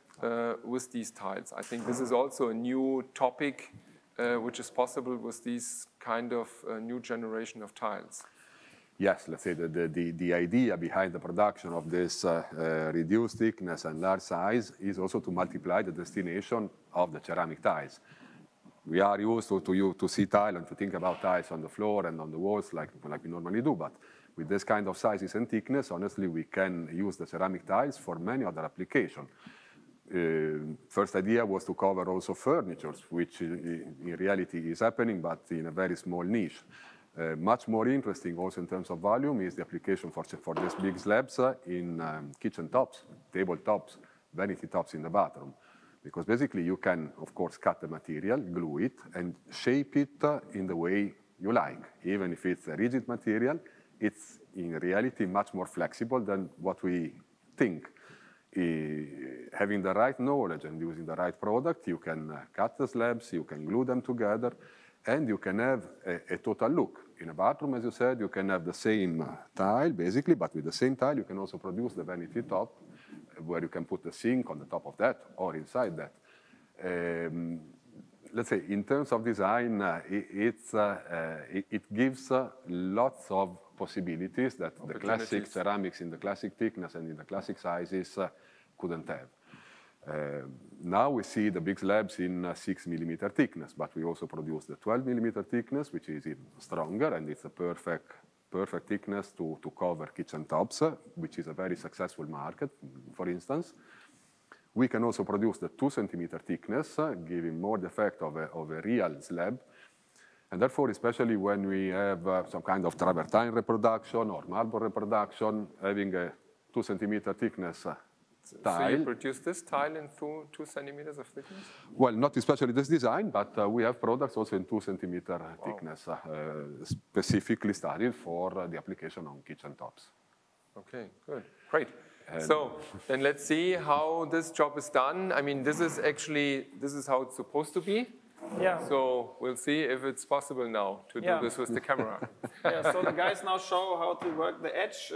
with these tiles. I think this is also a new topic which is possible with these kind of new generation of tiles. Yes, let's say the idea behind the production of this reduced thickness and large size is also to multiply the destination of the ceramic tiles. We are used to see tile and to think about tiles on the floor and on the walls like we normally do, but with this kind of sizes and thickness, honestly, we can use the ceramic tiles for many other applications. First idea was to cover also furniture, which in reality is happening, but in a very small niche. Much more interesting also in terms of volume is the application for these big slabs in kitchen tops, table tops, vanity tops in the bathroom. Because basically you can, of course, cut the material, glue it, and shape it in the way you like. Even if it's a rigid material, it's in reality much more flexible than what we think. Having the right knowledge and using the right product, you can cut the slabs, you can glue them together, and you can have a total look. In a bathroom, as you said, you can have the same tile, basically, but with the same tile, you can also produce the vanity top, where you can put the sink on the top of that or inside that. Let's say, in terms of design, it gives lots of possibilities that the classic ceramics in the classic thickness and in the classic sizes couldn't have. Now we see the big slabs in 6 millimeter thickness, but we also produce the 12 millimeter thickness, which is even stronger, and it's a perfect perfect thickness to cover kitchen tops, which is a very successful market, for instance. We can also produce the 2 centimeter thickness, giving more the effect of a real slab. And therefore, especially when we have some kind of travertine reproduction or marble reproduction, having a 2 centimeter thickness tile. So you produce this tile in 2 centimeters of thickness? Well, not especially this design, but we have products also in 2 centimeter thickness, specifically studied for the application on kitchen tops. Okay, good, great. So then let's see how this job is done. I mean, this is how it's supposed to be. Yeah. So we'll see if it's possible now to do this with the camera. Yeah, so the guys now show how to work the edge.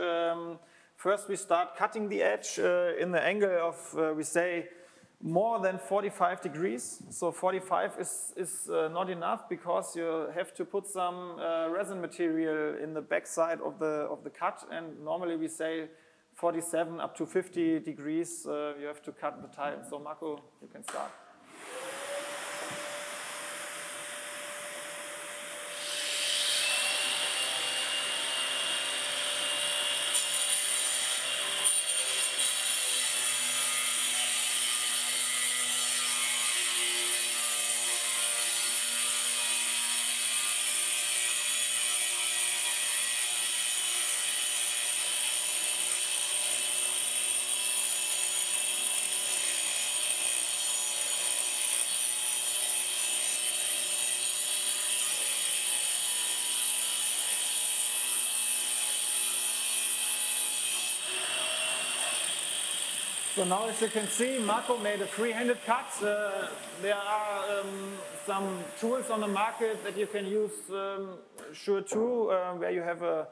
First we start cutting the edge in the angle of, we say, more than 45 degrees. So 45 is not enough because you have to put some resin material in the backside of the cut, and normally we say 47 up to 50 degrees you have to cut the tile. So Marco, you can start. So now, as you can see, Marco made a free-handed cut. There are some tools on the market that you can use, Sure 2, where you have a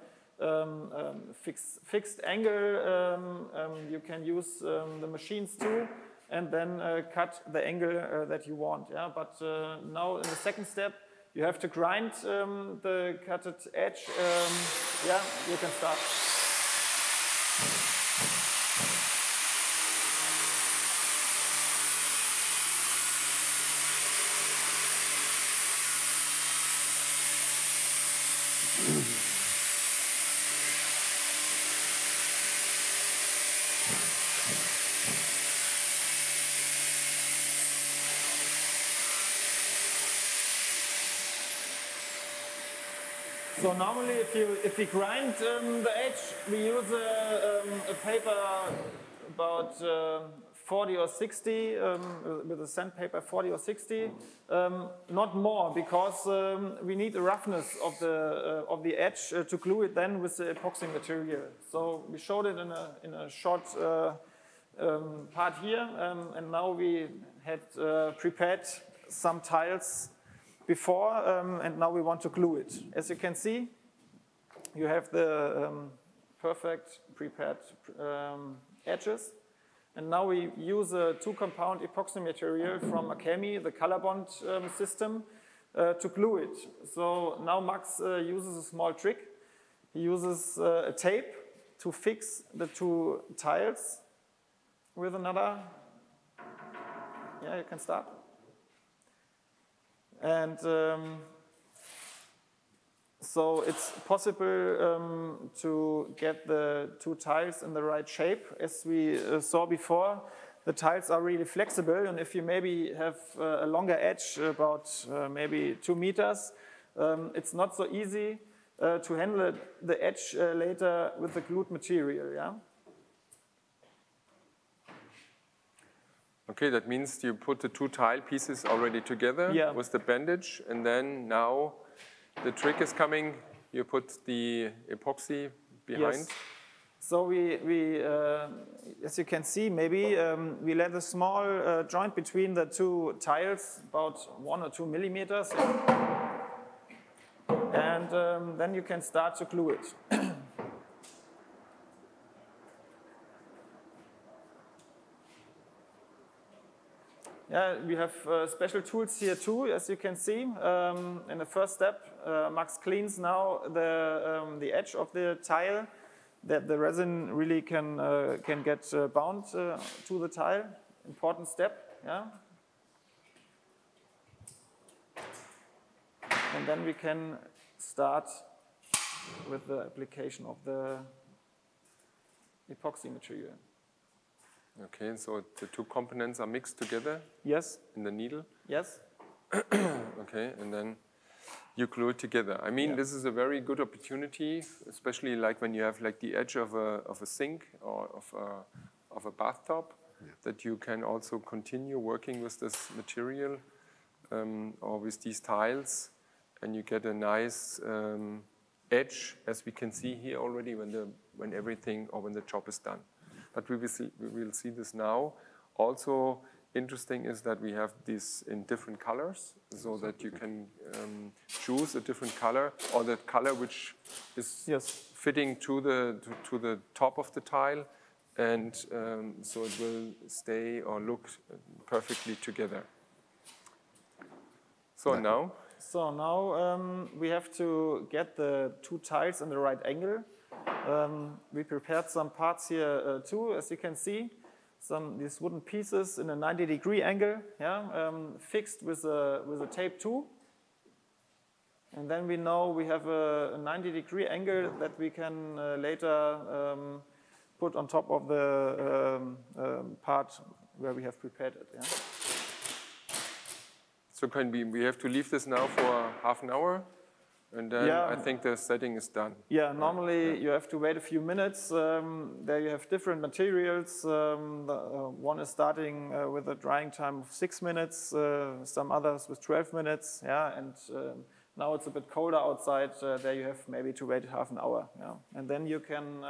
fixed angle. You can use the machines too, and then cut the angle that you want. Yeah? But now in the second step, you have to grind the cutted edge. Yeah, you can start. So normally, if we grind the edge, we use a paper about 40 or 60 with a sandpaper 40 or 60, not more, because we need the roughness of the edge to glue it then with the epoxy material. So we showed it in a short part here, and now we had prepared some tiles before, and now we want to glue it. As you can see, you have the perfect prepared edges. And now we use a 2-compound epoxy material from Akemi, the color bond system, to glue it. So now Max uses a small trick. He uses a tape to fix the 2 tiles with another. Yeah, you can start. And so it's possible to get the 2 tiles in the right shape. As we saw before, the tiles are really flexible, and if you maybe have a longer edge, about maybe 2 meters, it's not so easy to handle the edge later with the glued material. Yeah? Okay, that means you put the 2 tile pieces already together with the bandage, and then now the trick is coming. You put the epoxy behind. Yes. So we as you can see, maybe we let a small joint between the 2 tiles, about 1 or 2 millimeters, and then you can start to glue it. Yeah, we have special tools here too, as you can see. In the first step, Max cleans now the edge of the tile, that the resin really can get bound to the tile. Important step, yeah. And then we can start with the application of the epoxy material. Okay, so the two components are mixed together? Yes. In the needle? Yes. Okay, and then you glue it together. I mean, this is a very good opportunity, especially like when you have like the edge of a sink or of a bathtub, that you can also continue working with this material or with these tiles, and you get a nice edge, as we can see here already when everything or when the job is done. But we will see this now. Also interesting is that we have this in different colors, so that you can choose a different color or the color which is fitting to the top of the tile, and so it will stay or look perfectly together. So now? So now we have to get the two tiles in the right angle. We prepared some parts here too, as you can see. These wooden pieces in a 90-degree angle, fixed with a tape too. And then we know we have a 90-degree angle that we can later put on top of the part where we have prepared it. Yeah? So we have to leave this now for half an hour, and then I think the setting is done. Yeah, normally you have to wait a few minutes. There you have different materials. One is starting with a drying time of 6 minutes, some others with 12 minutes. Yeah, and now it's a bit colder outside. There you have maybe to wait half an hour. Yeah, and then you can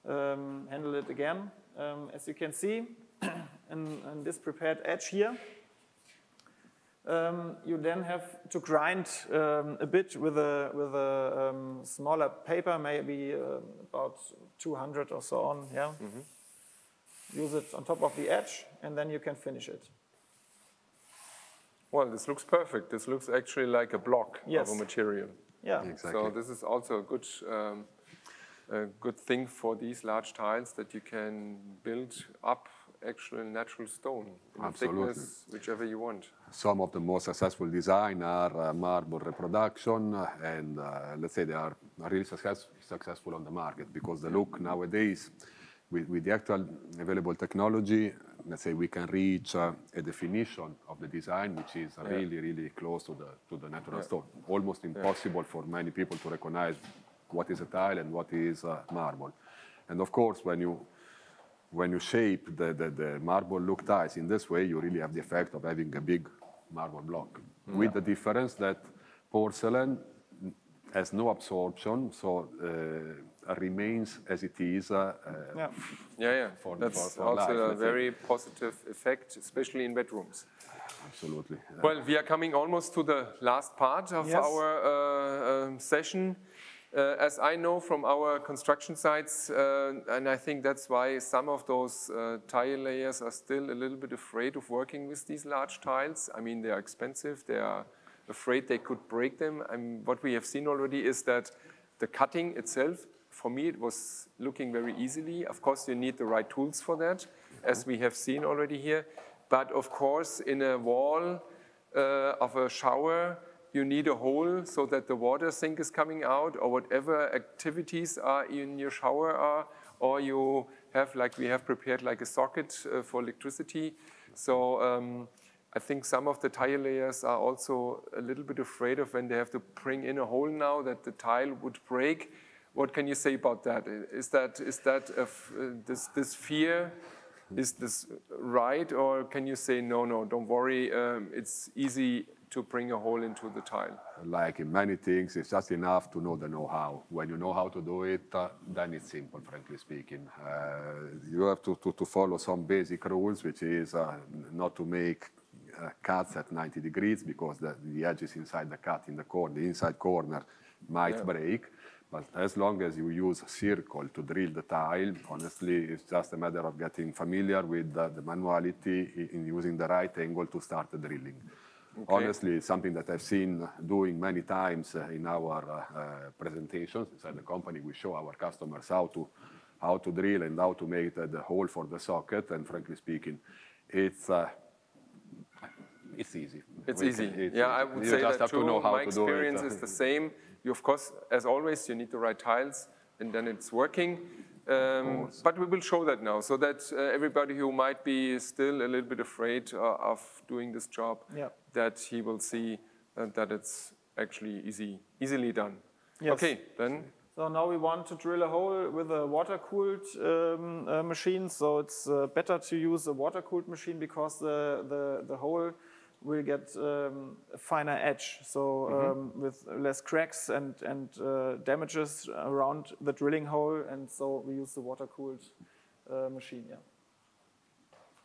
handle it again. As you can see, in this prepared edge here, you then have to grind a bit with a smaller paper, maybe about 200 or so on. Yeah. Use it on top of the edge, and then you can finish it. Well, this looks perfect. This looks actually like a block of a material. Yeah, exactly. So this is also a good thing for these large tiles, that you can build up actual natural stone in thickness, whichever you want. Some of the most successful design are marble reproduction, and let's say they are really successful on the market, because the look nowadays, with the actual available technology, let's say we can reach a definition of the design which is really, really close to the natural stone. Almost impossible for many people to recognize what is a tile and what is marble. And of course, when you shape the marble look tiles in this way, you really have the effect of having a big marble block. With the difference that porcelain has no absorption, so remains as it is. That's also a very positive effect, especially in bedrooms. Absolutely. Well, we are coming almost to the last part of our session. As I know from our construction sites, and I think that's why some of those tile layers are still a little bit afraid of working with these large tiles. I mean, they are expensive. They are afraid they could break them. What we have seen already is that the cutting itself, for me, it was looking very easily. Of course, you need the right tools for that, as we have seen already here. But of course, in a wall of a shower, you need a hole so that the water sink is coming out, or whatever activities are in your shower are, or you have, like we have prepared, like a socket for electricity. So I think some of the tile layers are also a little bit afraid of when they have to bring in a hole now, that the tile would break. What can you say about that? Is this fear? Is this right, or can you say no, don't worry, it's easy to bring a hole into the tile? Like in many things, it's just enough to know the know-how. When you know how to do it, then it's simple, frankly speaking. You have to follow some basic rules, which is not to make cuts at 90 degrees, because the edges inside the cut in the corner, the inside corner, might break. But as long as you use a circle to drill the tile, honestly, it's just a matter of getting familiar with the manuality in using the right angle to start the drilling. Okay. Honestly, it's something that I've seen doing many times in our presentations inside the company. We show our customers how to drill and how to make the hole for the socket. And frankly speaking, it's It's easy. It's easy. Yeah, I would say that too. My experience is the same. You, of course, as always, you need the right tiles, and then it's working. But we will show that now, so that everybody who might be still a little bit afraid of doing this job, that he will see that it's actually easily done. Yes. Okay, then. So now we want to drill a hole with a water-cooled machine. So it's better to use a water-cooled machine because the hole will get a finer edge. So with less cracks and damages around the drilling hole. And so we use the water-cooled machine, yeah.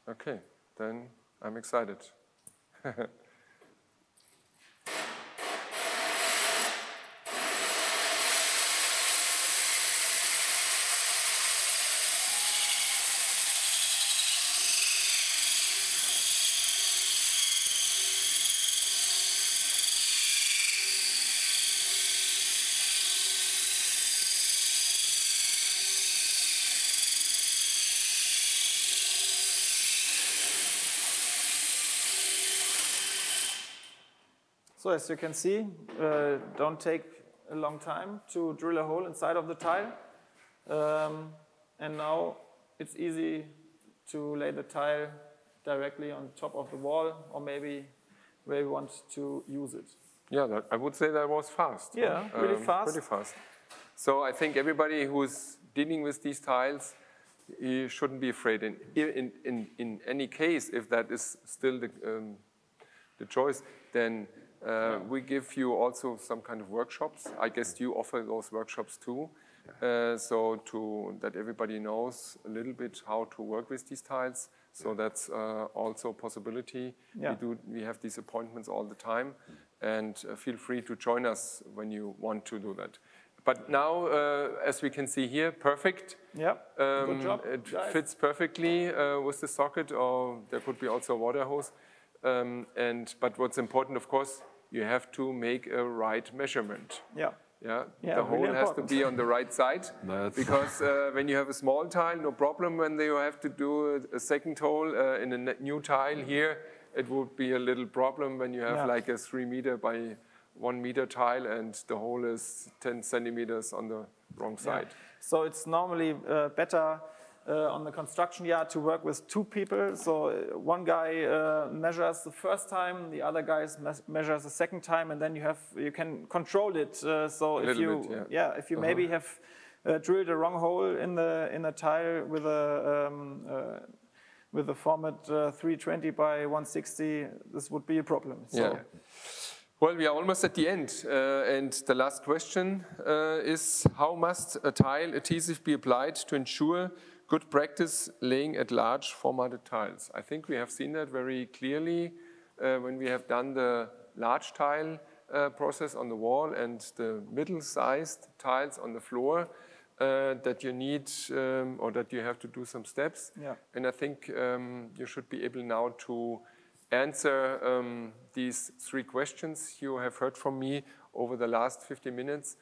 Okay, then I'm excited. So as you can see, don't take a long time to drill a hole inside of the tile. And now it's easy to lay the tile directly on top of the wall, or maybe where you want to use it. Yeah, I would say that was fast. Yeah, really fast. Pretty fast. So I think everybody who's dealing with these tiles, you shouldn't be afraid. In any case, if that is still the choice, then we give you also some kind of workshops. I guess you offer those workshops too, so that everybody knows a little bit how to work with these tiles. So that's also a possibility. Yeah. We have these appointments all the time, and feel free to join us when you want to do that. But now, as we can see here, perfect. Yeah, good job. It fits perfectly with the socket, or there could be also a water hose. But what's important, of course, you have to make a right measurement. Yeah. Yeah, the hole has to be on the right side, because when you have a small tile, no problem. When you have to do a second hole in a new tile here, it would be a little problem when you have like a 3 meter by 1 meter tile and the hole is 10 centimeters on the wrong side. Yeah. So it's normally better on the construction yard to work with 2 people. So one guy measures the first time, the other guy measures the second time, and then you can control it. So if you maybe have drilled a wrong hole in the tile with a format 320 by 160, this would be a problem. So. Yeah. Well, we are almost at the end, and the last question is: how must a tile adhesive be applied to ensure good practice laying at large formatted tiles? I think we have seen that very clearly when we have done the large tile process on the wall and the middle-sized tiles on the floor, that you need or that you have to do some steps. Yeah. And I think you should be able now to answer these 3 questions you have heard from me over the last 50 minutes,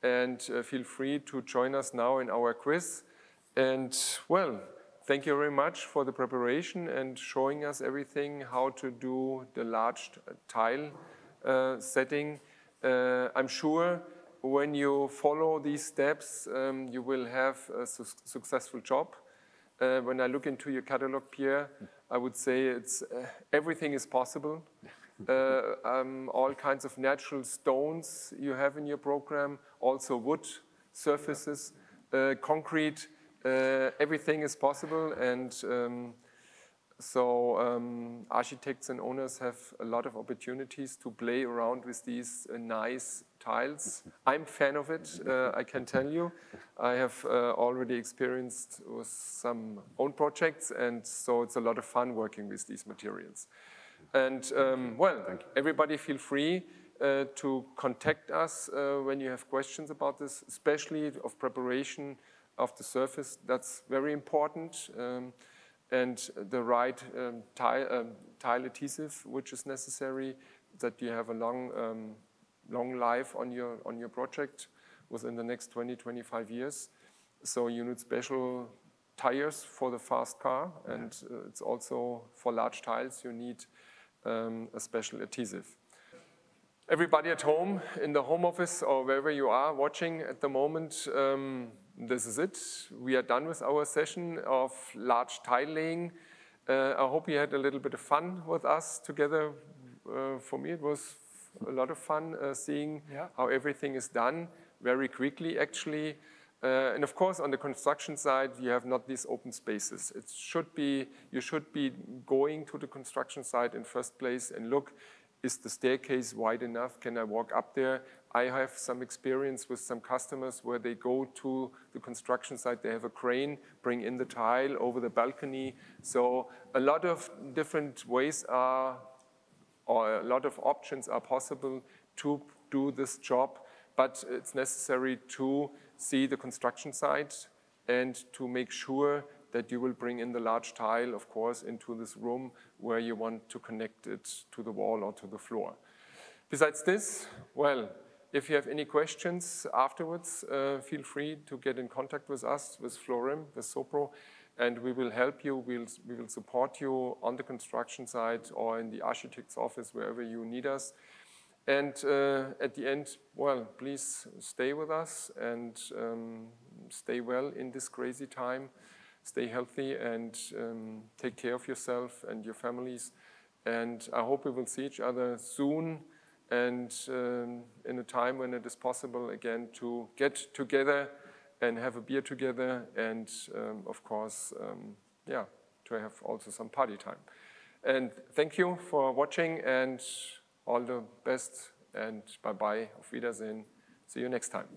and feel free to join us now in our quiz. And well, thank you very much for the preparation and showing us everything, how to do the large tile setting. I'm sure when you follow these steps, you will have a successful job. When I look into your catalog, Pierre, I would say everything is possible. All kinds of natural stones you have in your program, also wood surfaces, concrete, everything is possible. And so architects and owners have a lot of opportunities to play around with these nice tiles. I'm a fan of it, I can tell you. I have already experienced with some own projects, and so it's a lot of fun working with these materials. And well, everybody feel free to contact us when you have questions about this, especially of preparation of the surface. That's very important. And the right tile adhesive, which is necessary, that you have a long life on your project within the next 20-25 years. So you need special tires for the fast car, and it's also for large tiles you need a special adhesive. Everybody at home, in the home office or wherever you are watching at the moment, this is it. We are done with our session of large tile laying. I hope you had a little bit of fun with us together. For me, it was a lot of fun seeing how everything is done very quickly, actually. And of course, on the construction side, you have not these open spaces. You should be going to the construction site in first place and look, is the staircase wide enough? Can I walk up there? I have some experience with some customers where they go to the construction site, they have a crane, bring in the tile over the balcony. So a lot of different ways or a lot of options are possible to do this job, but it's necessary to see the construction site and to make sure that you will bring in the large tile, of course, into this room where you want to connect it to the wall or to the floor. Besides this, well, if you have any questions afterwards, feel free to get in contact with us, with FLORIM, with Sopro, and we will help you. We will support you on the construction site or in the architect's office, wherever you need us. And at the end, well, please stay with us and stay well in this crazy time. Stay healthy and take care of yourself and your families. And I hope we will see each other soon and in a time when it is possible again to get together and have a beer together and of course, yeah, to have also some party time. And thank you for watching and all the best and bye-bye, auf Wiedersehen. See you next time.